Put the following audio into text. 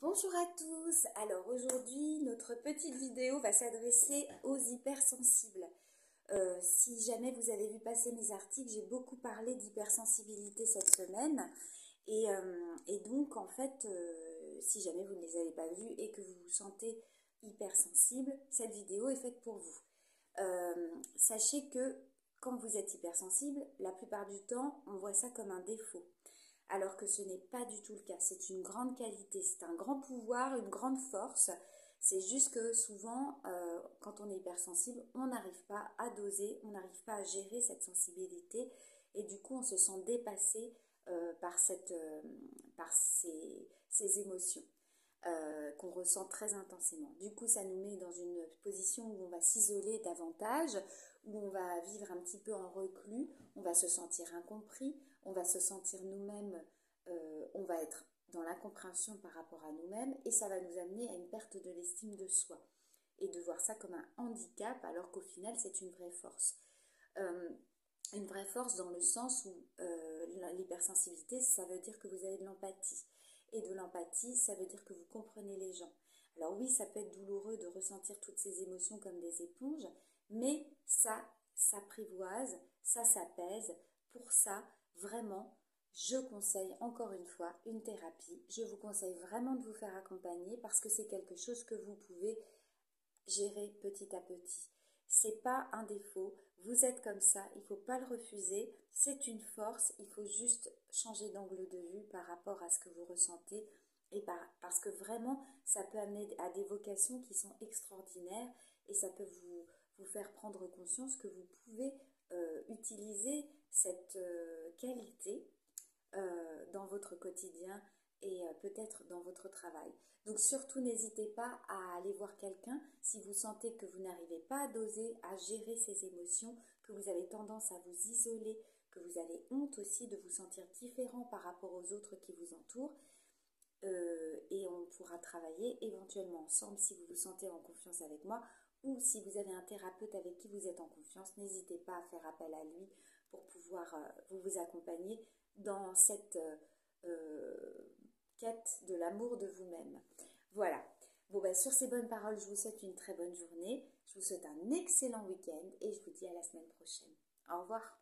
Bonjour à tous, alors aujourd'hui notre petite vidéo va s'adresser aux hypersensibles. Si jamais vous avez vu passer mes articles, j'ai beaucoup parlé d'hypersensibilité cette semaine et donc en fait si jamais vous ne les avez pas vus et que vous vous sentez hypersensible, cette vidéo est faite pour vous. Sachez que quand vous êtes hypersensible, la plupart du temps on voit ça comme un défaut. Alors que ce n'est pas du tout le cas. C'est une grande qualité, c'est un grand pouvoir, une grande force. C'est juste que souvent, quand on est hypersensible, on n'arrive pas à doser, on n'arrive pas à gérer cette sensibilité et du coup, on se sent dépassé par ces émotions qu'on ressent très intensément. Du coup, ça nous met dans une position où on va s'isoler davantage, où on va vivre un petit peu en reclus, on va se sentir incompris, on va se sentir nous-mêmes, on va être dans l'incompréhension par rapport à nous-mêmes et ça va nous amener à une perte de l'estime de soi et de voir ça comme un handicap alors qu'au final c'est une vraie force. Une vraie force dans le sens où l'hypersensibilité, ça veut dire que vous avez de l'empathie. Et de l'empathie, ça veut dire que vous comprenez les gens. Alors oui, ça peut être douloureux de ressentir toutes ces émotions comme des éponges, mais ça s'apprivoise, ça s'apaise. Pour ça, vraiment, je conseille encore une fois une thérapie. Je vous conseille vraiment de vous faire accompagner parce que c'est quelque chose que vous pouvez gérer petit à petit. C'est pas un défaut, vous êtes comme ça, il ne faut pas le refuser, c'est une force, il faut juste changer d'angle de vue par rapport à ce que vous ressentez et parce que vraiment ça peut amener à des vocations qui sont extraordinaires et ça peut vous faire prendre conscience que vous pouvez utiliser cette qualité dans votre quotidien et peut-être dans votre travail. Donc surtout n'hésitez pas à aller voir quelqu'un si vous sentez que vous n'arrivez pas à doser, à gérer ces émotions, que vous avez tendance à vous isoler, que vous avez honte aussi de vous sentir différent par rapport aux autres qui vous entourent. Et on pourra travailler éventuellement ensemble si vous vous sentez en confiance avec moi ou si vous avez un thérapeute avec qui vous êtes en confiance, n'hésitez pas à faire appel à lui pour pouvoir vous accompagner dans cette quête de l'amour de vous-même. Voilà. Bon, ben, sur ces bonnes paroles, je vous souhaite une très bonne journée. Je vous souhaite un excellent week-end et je vous dis à la semaine prochaine. Au revoir.